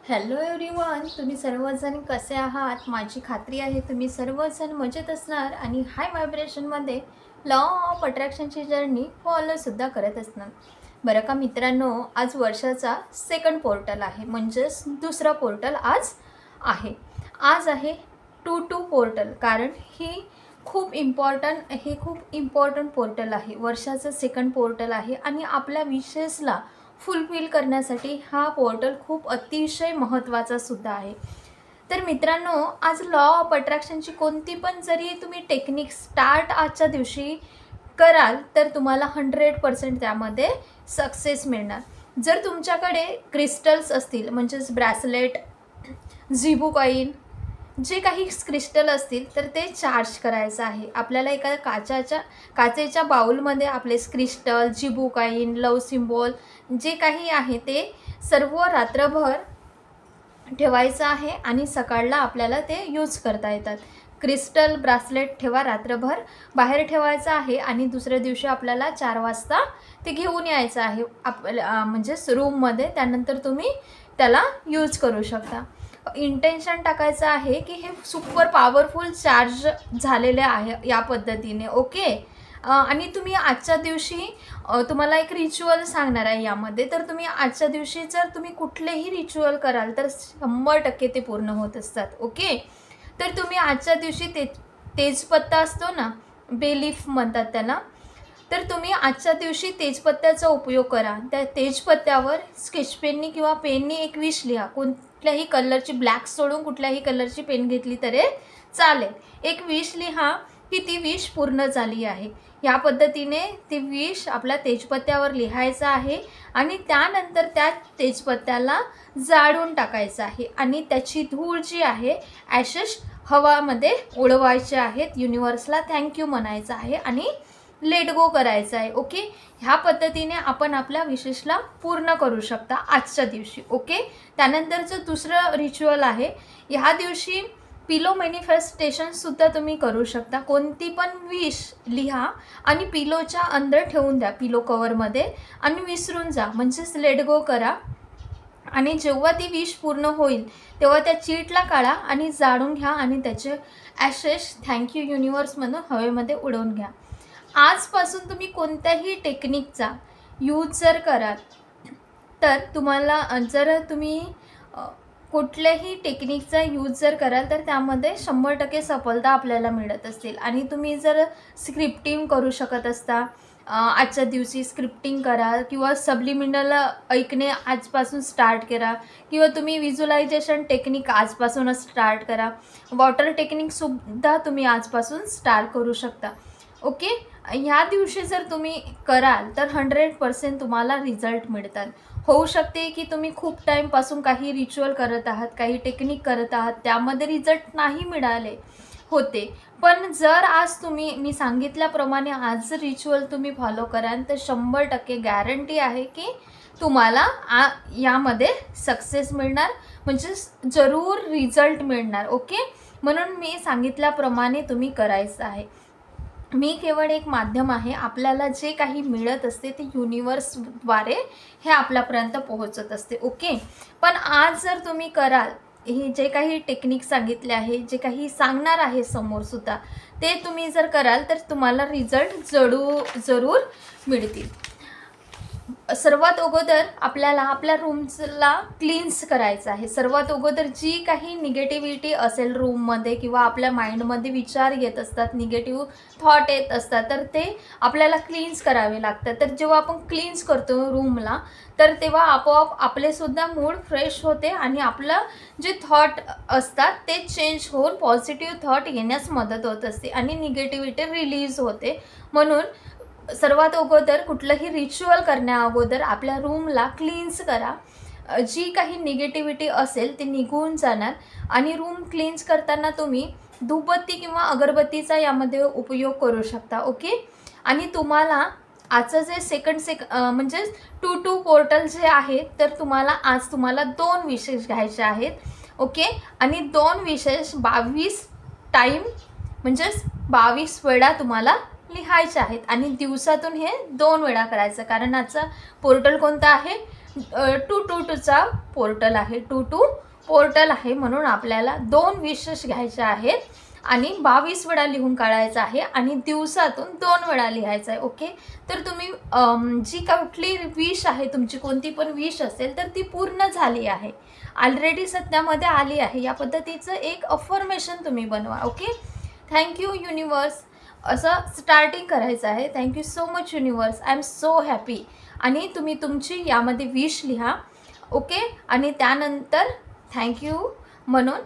Hello everyone, तुम्ही सर्वजण कसे आहात? माझी खात्री आहे तुम्ही सर्वजण मजेत असणार आणि हाय व्हायब्रेशनमध्ये लॉ ऑफ अट्रॅक्शनची जर्नी फॉलोसुद्धा करत असणार. बरं का मित्रांनो, आज वर्षाचा सेकंड पोर्टल आहे, म्हणजेच दुसरा पोर्टल आज आहे 2-2 पोर्टल. कारण हे खूप इम्पॉर्टंट पोर्टल आहे, वर्षाचं सेकंड पोर्टल आहे आणि आपल्या विशेषला फुलफिल करण्यासाठी हा पोर्टल खूप अतिशय महत्त्वाचा सुद्धा आहे. तर मित्रांनो, आज लॉ ऑफ अट्रॅक्शनची कोणती पण जरी तुम्ही टेक्निक स्टार्ट आजच्या दिवशी कराल तर तुम्हाला 100% त्यामध्ये सक्सेस मिळणार. जर तुमच्याकडे क्रिस्टल्स असतील, म्हणजेच ब्रॅसलेट, झिबू कॉइन, जे काही क्रिस्टल असतील तर ते चार्ज करायचं आहे. आपल्याला एका काचेच्या बाउलमध्ये आपले क्रिस्टल, जिबू कॉइन, लव सिम्बॉल जे काही आहे ते सर्व रात्रभर ठेवायचं आहे आणि सकाळला आपल्याला ते यूज करता येतात. क्रिस्टल ब्रासलेट ठेवा, रात्रभर बाहेर ठेवायचं आहे आणि दुसऱ्या दिवशी आपल्याला 4 वाजता ते घेऊन यायचं आहे म्हणजेच रूममध्ये. त्यानंतर तुम्ही त्याला यूज करू शकता. इंटेन्शन टाकायचं आहे की हे सुपर पॉवरफुल चार्ज झालेले आहे या पद्धतीने. ओके. आणि तुम्ही आजच्या दिवशी तुम्हाला एक रिच्युअल सांगणार आहे यामध्ये. तर तुम्ही आजच्या दिवशी जर तुम्ही कुठलेही रिच्युअल कराल तर 100% ते पूर्ण होत असतात. ओके. तर तुम्ही आजच्या दिवशी तेजपत्ता असतो ना, बेलीफ म्हणतात त्याला, तर तुम्ही आजच्या दिवशी तेजपत्त्याचा उपयोग करा. त्या तेजपत्त्यावर स्केच पेननी किंवा पेननी एक विश लिहा. कुठल्याही कलरची, ब्लॅक सोडून कुठल्याही कलरची पेन घेतली तरी चालेल. एक विश लिहा की ती विश पूर्ण झाली आहे. या पद्धतीने ती विश आपल्या तेजपत्त्यावर लिहायचं आहे आणि त्यानंतर त्या तेजपत्त्याला जाळून टाकायचं आहे आणि त्याची धूळ जी आहे, ॲशेस हवामध्ये उडवायचे आहेत. युनिवर्सला थँक्यू म्हणायचं आहे आणि लेट गो करायचं आहे. ओके. ह्या पद्धतीने आपण आपल्या विशेषला पूर्ण करू शकता आजच्या दिवशी. ओके. त्यानंतरचं दुसरं रिच्युअल आहे, ह्या दिवशी पिलो मॅनिफेस्टेशनसुद्धा तुम्ही करू शकता. कोणती पण विश लिहा आणि पिलोच्या अंदर ठेवून द्या, पिलो कवरमध्ये, आणि विसरून जा, म्हणजेच लेट गो करा. आणि जेव्हा ती विश पूर्ण होईल तेव्हा त्या चीटला काढा आणि जाळून घ्या आणि त्याचे ॲशेस थँक्यू युनिवर्स म्हणून हवेमध्ये उडवून घ्या. आजपासून तुम्ही कोणत्याही टेक्निकचा यूज जर कराल तर तुम्हाला, जर तुम्ही कुठल्याही टेक्निकचा यूज जर कराल तर त्यामध्ये 100% सफलता आपल्याला मिळत असतील. आणि तुम्ही जर स्क्रिप्टिंग करू शकत असता, आजच्या दिवशी स्क्रिप्टिंग करा किंवा सब्लिमिनल ऐकणे आजपासून स्टार्ट करा किंवा तुम्ही व्हिज्युअलायझेशन टेक्निक आजपासूनच स्टार्ट करा. वॉटर टेक्निकसुद्धा तुम्ही आजपासून स्टार्ट करू शकता. ओके. ह्या दिवशी जर तुम्ही कराल तर 100% तुम्हाला रिझल्ट मिळतात. होऊ शकते की तुम्ही खूप टाईमपासून काही रिच्युअल करत आहात, काही टेक्निक करत आहात, त्यामध्ये रिझल्ट नाही मिळाले होते. पण जर आज तुम्ही, मी सांगितल्याप्रमाणे आज रिच्युअल तुम्ही फॉलो कराल तर 100% गॅरंटी आहे की तुम्हाला यामध्ये सक्सेस मिळणार, म्हणजे जरूर रिझल्ट मिळणार. ओके. म्हणून मी सांगितल्याप्रमाणे तुम्ही करायचं आहे. मी केवळ एक माध्यम आहे. आपल्याला जे काही मिळत असते ते युनिवर्सद्वारे हे आपल्यापर्यंत पोहोचत असते. ओके. पण आज जर तुम्ही कराल, हे जे काही टेक्निक सांगितले आहे, जे काही सांगणार आहे समोरसुद्धा, ते तुम्ही जर कराल तर तुम्हाला रिझल्ट जरूर मिळतील. सर्वात अगोदर आपल्याला आपल्या रूमला क्लीन्स करायचं आहे. सर्वात अगोदर जी काही निगेटिव्हिटी असेल रूममध्ये किंवा आपल्या माइंडमध्ये विचार येत असतात, निगेटिव्ह थॉट येत असतात, तर ते आपल्याला क्लीन्स करावे लागतात. तर जेव्हा आपण क्लीन्स करतो रूमला तर तेव्हा आपोआप आपलेसुद्धा मूड फ्रेश होते आणि आपलं जे थॉट असतात ते चेंज होऊन पॉझिटिव्ह थॉट येण्यास मदत होत असते आणि निगेटिव्हिटी रिलीज होते. म्हणून सर्वात अगोदर कुठलंही रिच्युअल करण्या अगोदर आपल्या रूमला क्लीन्स करा. जी काही निगेटिव्हिटी असेल ते निघून जाणार. आणि रूम क्लीन्स करताना तुम्ही धूपबत्ती किंवा अगरबत्तीचा यामध्ये उपयोग करू शकता. ओके. आणि तुम्हाला आजचं जे म्हणजे 2-2 पोर्टल जे आहे तर आज तुम्हाला 2 विशेष घ्यायचे आहेत. ओके. आणि 2 विशेष 22 टाईम म्हणजेच 22 वेळा तुम्हाला लिहायचे आहेत आणि दिवसातून हे 2 वेळा करायचं. कारण आजचा पोर्टल कोणता आहे, 222चा पोर्टल आहे, 22 पोर्टल आहे, म्हणून आपल्याला 2 विशेष घ्यायचे आहेत आणि 22 वेळा लिहून काढायचं आहे आणि दिवसातून 2 वेळा लिहायचं आहे. ओके, तर तुम्ही जी कुठली विश आहे तुमची, कोणती पण विश असेल तर ती पूर्ण झाली आहे, ऑलरेडी सध्यामध्ये आली आहे. या पद्धतीचं एक अफर्मेशन तुम्ही बनवा. ओके, थँक्यू युनिवर्स असं स्टार्टिंग करायचं आहे. Thank you so much universe, I am so happy. आणि तुम्ही तुमची यामध्ये विश लिहा. ओके, आणि त्यानंतर थँक्यू म्हणून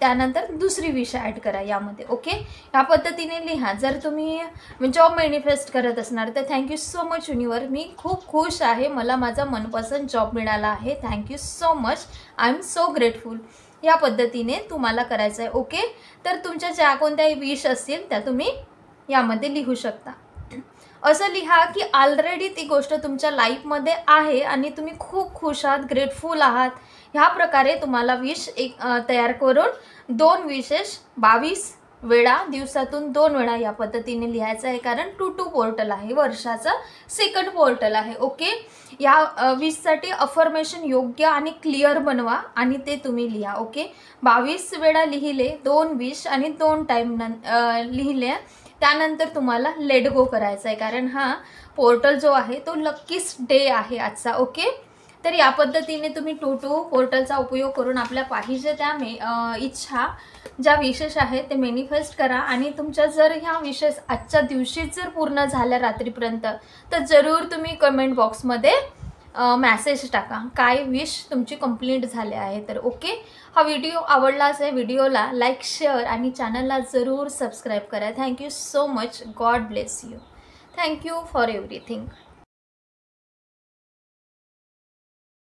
त्यानंतर दुसरी विश ॲड करा यामध्ये. ओके, ह्या पद्धतीने लिहा. जर तुम्ही जॉब मॅनिफेस्ट करत असणार तर थँक्यू सो मच युनिवर्स, मी खूप खुश आहे, मला माझा मनपसंत जॉब मिळाला आहे, thank you so much, I am so grateful. या पद्धतीने तुम्हाला करायचं आहे. ओके, तर तुमच्या ज्या कोणत्याही विश असतील त्या तुम्ही यामध्ये लिहू शकता. असं लिहा की ऑलरेडी ती गोष्ट तुमच्या लाईफमध्ये आहे आणि तुम्ही खूप खुश आहात, ग्रेटफुल आहात. ह्या प्रकारे तुम्हाला विश तयार करून 2 विशेष 22 वेळा दिवसातून 2 वेळा या पद्धतीने लिहायचं आहे, कारण 22 पोर्टल आहे, वर्षाचं 2nd पोर्टल आहे. ओके, या विशसाठी अफर्मेशन योग्य आणि क्लिअर बनवा आणि ते तुम्ही लिहा. ओके, 22 वेळा लिहिले, 2 विश आणि 2 टाईम लिहिले, त्यानंतर तुम्हाला लेट गो करायचा आहे, कारण हा पोर्टल जो आहे तो लकीच डे आहे आजचा. ओके, तर या पद्धतीने तुम्ही 22 पोर्टलचा उपयोग करून आपल्या पाहिजे त्या इच्छा ज्या विशेष आहेत ते मॅनिफेस्ट करा. आणि तुमच्या जर ह्या विशेष आजच्या दिवशीच जर पूर्ण झाल्या रात्रीपर्यंत तर जरूर तुम्ही कमेंट बॉक्समध्ये मॅसेज टाका काय विश तुमची कंप्लीट झाले आहे तर. ओके, हा व्हिडिओ आवडला असेल, व्हिडिओला लाईक, शेअर आणि चॅनलला जरूर सबस्क्राईब करा. Thank you so much, God bless you, thank you for everything.